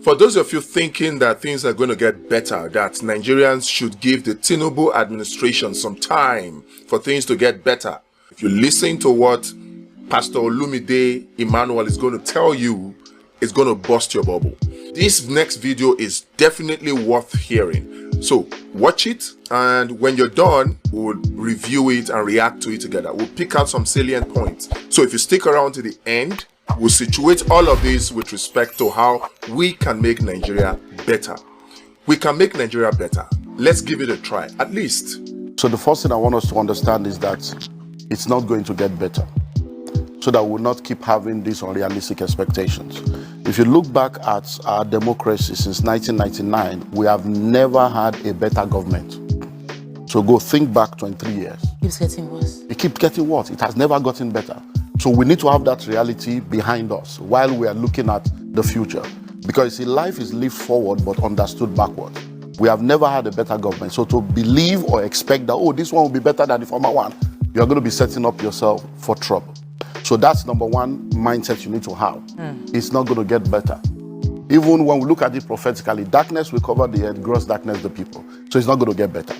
For those of you thinking that things are going to get better, that Nigerians should give the Tinubu administration some time for things to get better, if you listen to what Pastor Olumide Emmanuel is going to tell you, it's going to bust your bubble. This next video is definitely worth hearing. So watch it, and when you're done, we'll review it and react to it together. We'll pick out some salient points. So if you stick around to the end, we'll situate all of this with respect to how we can make Nigeria better. We can make Nigeria better. Let's give it a try, at least. So the first thing I want us to understand is that it's not going to get better, so that we'll not keep having these unrealistic expectations. If you look back at our democracy since 1999, we have never had a better government. So go think back 23 years. It keeps getting worse. It keeps getting worse. It has never gotten better. So we need to have that reality behind us while we are looking at the future. Because see, life is lived forward but understood backward. We have never had a better government. So to believe or expect that, oh, this one will be better than the former one, you're going to be setting up yourself for trouble. So that's number one mindset you need to have. It's not going to get better. Even when we look at it prophetically, darkness will cover the earth, gross darkness the people. So it's not going to get better.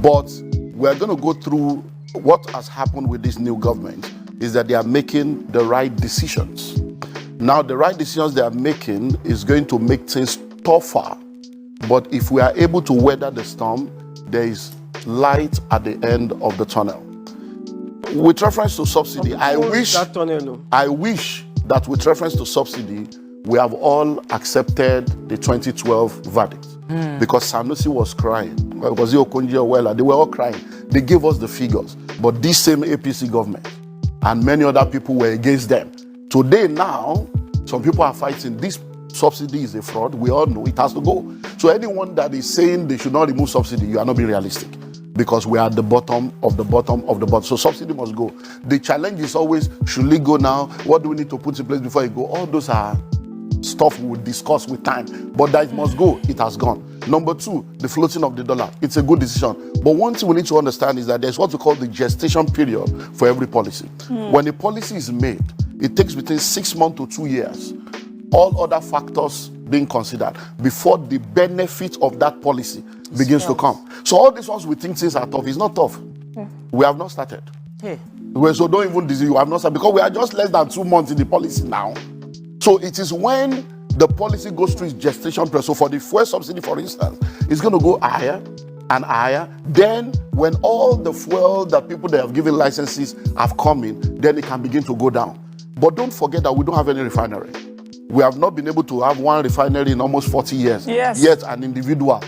But we're going to go through what has happened with this new government is that they are making the right decisions. Now, the right decisions they are making is going to make things tougher. But if we are able to weather the storm, there is light at the end of the tunnel. With reference to subsidy, I wish that with reference to subsidy, we have all accepted the 2012 verdict. Because Sanusi was crying. Was it Okonjo Iweala? They were all crying. They gave us the figures. But this same APC government and many other people were against them. Today now, some people are fighting. This subsidy is a fraud. We all know it has to go. So anyone that is saying they should not remove subsidy, you are not being realistic. Because we are at the bottom of the bottom of the bottom. So subsidy must go. The challenge is always, should it go now? What do we need to put in place before it go? All those are stuff we will discuss with time. But that it must go, it has gone. Number two, the floating of the dollar. It's a good decision. But one thing we need to understand is that there's what we call the gestation period for every policy. When a policy is made, it takes between 6 months to 2 years, all other factors being considered, before the benefit of that policy begins to come. So all these ones we think things are tough. It's not tough. We have not started. So don't even disease, you have not started, because we are just less than 2 months in the policy now. So it is when the policy goes through its gestation period. So for the fuel subsidy, for instance, it's going to go higher and higher. Then when all the fuel that people that have given licenses have come in, then it can begin to go down. But don't forget that we don't have any refinery. We have not been able to have one refinery in almost 40 years. Yet an individual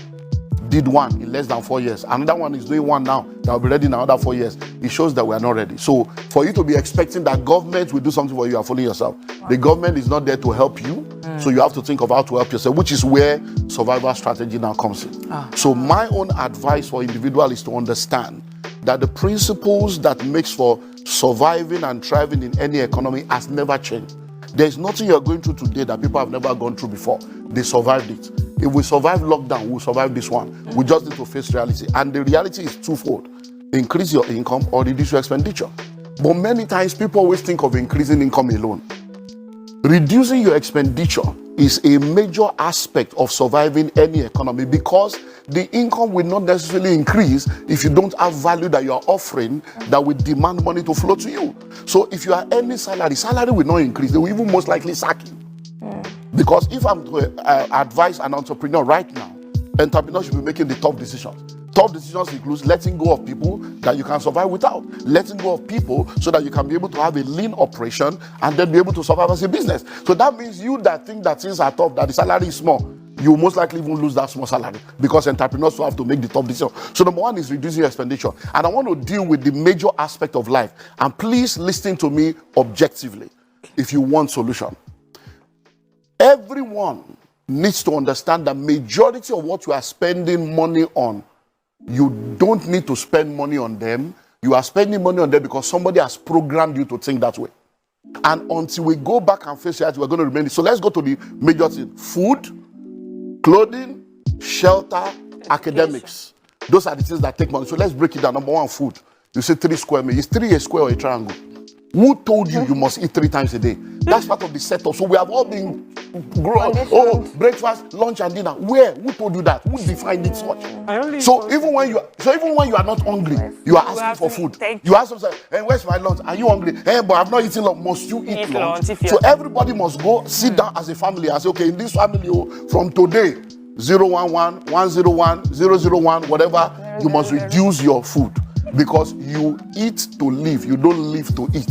did one in less than 4 years. Another one is doing one now that will be ready in another 4 years. It shows that we are not ready. So for you to be expecting that government will do something for you, you are fooling yourself. The government is not there to help you. So you have to think of how to help yourself, which is where survival strategy now comes in. So my own advice for individuals is to understand that the principles that makes for surviving and thriving in any economy has never changed. There's nothing you're going through today that people have never gone through before. They survived it. If we survive lockdown, we'll survive this one. We just need to face reality. And the reality is twofold. Increase your income or reduce your expenditure. But many times people always think of increasing income alone. Reducing your expenditure is a major aspect of surviving any economy, because the income will not necessarily increase if you don't have value that you are offering that will demand money to flow to you. So if you are earning salary will not increase. They will even most likely sack you. Because if I'm to advise an entrepreneur right now, entrepreneurs should be making the tough decisions. Tough decisions include letting go of people that you can survive without. Letting go of people so that you can be able to have a lean operation and then be able to survive as a business. So that means you that think that things are tough, that the salary is small, you most likely even lose that small salary, because entrepreneurs will have to make the tough decision. So number one is reducing your expenditure. And I want to deal with the major aspect of life. And please listen to me objectively if you want solution. Everyone needs to understand that majority of what you are spending money on, you don't need to spend money on them. You are spending money on them because somebody has programmed you to think that way. And until we go back and face reality, we're going to remain. So let's go to the major thing. Food, clothing, shelter, academics. Those are the things that take money. So let's break it down. Number one, food. You say 3 square meters. Is 3 a square or a triangle? Who told you you must eat 3 times a day? That's part of the setup. So we have all been grown. Oh, breakfast, lunch, and dinner. Where? Who told you that? Who defined it such? So even when you are not hungry, you are asking for food. You ask yourself, hey, where's my lunch? Are you hungry? Hey, but I've not eaten lunch. Must you eat lunch? So everybody must go sit down as a family and say, okay, in this family, from today, 011, 101, 001, whatever, you must reduce your food. Because you eat to live, you don't live to eat.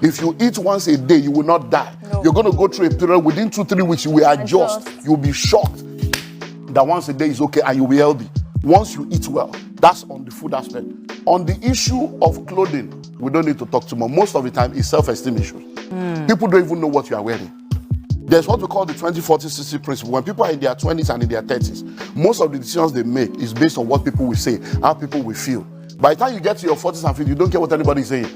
If you eat once a day, you will not die. You're going to go through a period within 2-3 weeks, you will adjust. You'll be shocked that once a day is okay and you'll be healthy. Once you eat well, that's on the food aspect. On the issue of clothing, we don't need to talk too much. Most of the time, it's self-esteem issues. People don't even know what you are wearing. There's what we call the 20-40-60 principle. When people are in their 20s and in their 30s, most of the decisions they make is based on what people will say, how people will feel. By the time you get to your 40s and 50s, you don't care what anybody is saying.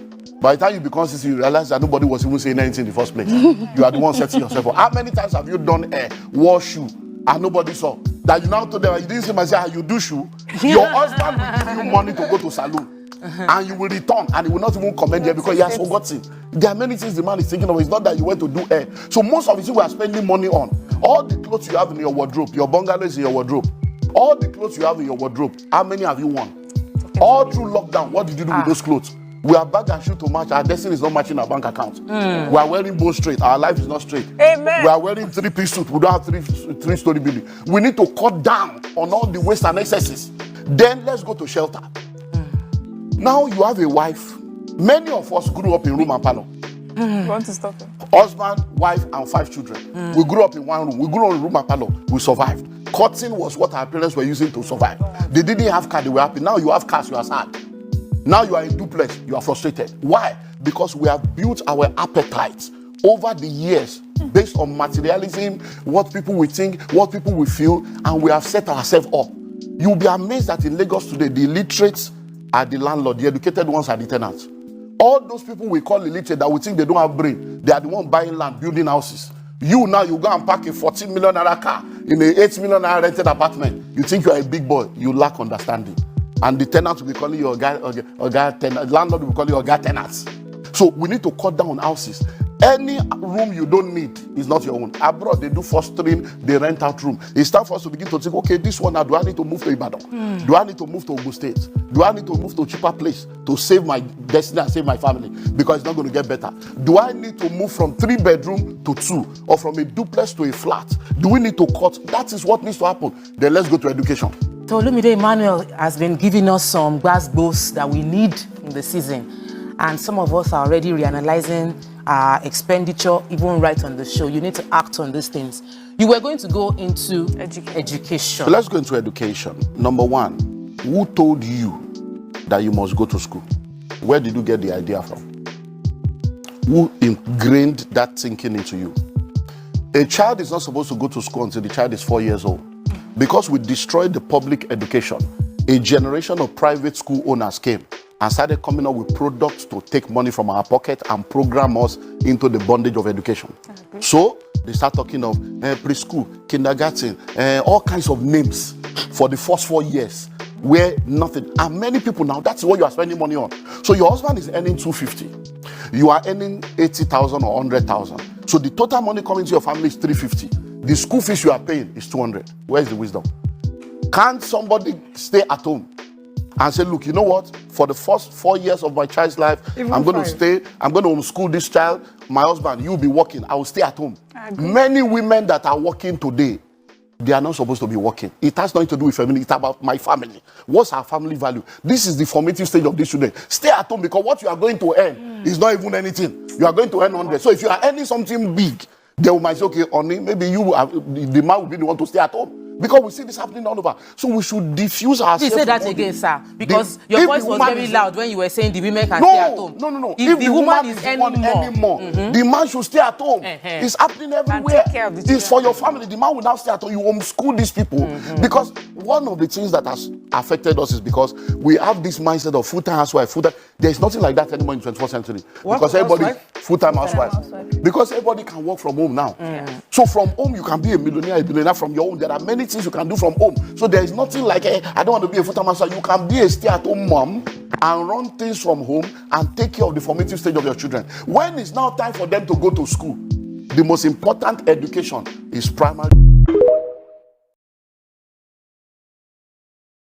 By the time you become 60, you realize that nobody was even saying anything in the first place. You are the one setting yourself up. How many times have you done a wore shoe and nobody saw? That you now told them, you didn't see myself, how you do shoe. Your husband will give you money to go to salon. And you will return and he will not even comment there because he has forgotten. There are many things the man is thinking of. It's not that you went to do hair. So most of the things we are spending money on, all the clothes you have in your wardrobe, your bungalow is in your wardrobe. All the clothes you have in your wardrobe, how many have you won? All through lockdown, what did you do with those clothes? We are bag and shoe to match. Our destiny is not matching our bank account. We are wearing bone straight. Our life is not straight. Amen. We are wearing 3-piece suit. We don't have three-story building. We need to cut down on all the waste and excesses. Then let's go to shelter. Now you have a wife. Many of us grew up in room and parlor. You want to stop it? Husband, wife, and 5 children. We grew up in one room. We grew up in room and parlor. We survived. Cutting was what our parents were using to survive. They didn't have car, they were happy. Now you have cars, you are sad. Now you are in duplex, you are frustrated. Why? Because we have built our appetites over the years based on materialism, what people will think, what people will feel, and we have set ourselves up. You'll be amazed that in Lagos today, the illiterates are the landlord, the educated ones are the tenants. All those people we call illiterate that we think they don't have brain, they are the ones buying land, building houses. You now, you go and park a 14 million naira car in an 8 million naira rented apartment. You think you are a big boy, you lack understanding. And the tenant will be calling you a guy tenant, landlord will call you a guy tenants. So we need to cut down on houses. Any room you don't need is not your own. Abroad, they do fostering, they rent out room. It's time for us to begin to think, okay, this one now, do I need to move to Ibadan? Do I need to move to Ogun State? Do I need to move to a cheaper place to save my destiny and save my family? Because it's not going to get better. Do I need to move from 3-bedroom to 2 or from a duplex to a flat? Do we need to cut? That is what needs to happen. Then let's go to education. So Olumide Emmanuel has been giving us some gbas that we need in the season. And some of us are already reanalyzing our expenditure, even right on the show. You need to act on these things. You were going to go into education. So let's go into education. Number 1, who told you that you must go to school? Where did you get the idea from? Who ingrained that thinking into you? A child is not supposed to go to school until the child is 4 years old. Because we destroyed the public education, a generation of private school owners came and started coming up with products to take money from our pocket and program us into the bondage of education. So they start talking of preschool, kindergarten, all kinds of names for the first 4 years where nothing. And many people now, that's what you are spending money on. So your husband is earning 250. You are earning 80,000 or 100,000. So the total money coming to your family is 350. The school fees you are paying is 200. Where is the wisdom? Can't somebody stay at home and say, look, you know what? For the first 4 years of my child's life, I'm going to stay, I'm going to homeschool this child. My husband, you'll be working. I will stay at home. Many women that are working today, they are not supposed to be working. It has nothing to do with family. It's about my family. What's our family value? This is the formative stage of this children. Stay at home because what you are going to earn is not even anything. You are going to earn 100. So if you are earning something big, they might say, okay, honey, maybe you are, the man will be the one to stay at home. Because we see this happening all over. So we should diffuse ourselves. Please say that again, sir. Because your voice was very loud when you were saying the women can stay at home. No. If the woman is earning more, the man should stay at home. It's happening everywhere. It's for your family. The man will now stay at home. You homeschool these people. Because one of the things that has affected us is because we have this mindset of full-time housewife. There's nothing like that anymore in the 21st century. Because everybody, full-time housewife. Because everybody can work from home now. So from home, you can be a millionaire, a billionaire from your home. There are many things you can do from home. So there is nothing like, I don't want to be a full-time housewife. You can be a stay-at-home mom and run things from home and take care of the formative stage of your children. When it's now time for them to go to school, the most important education is primary.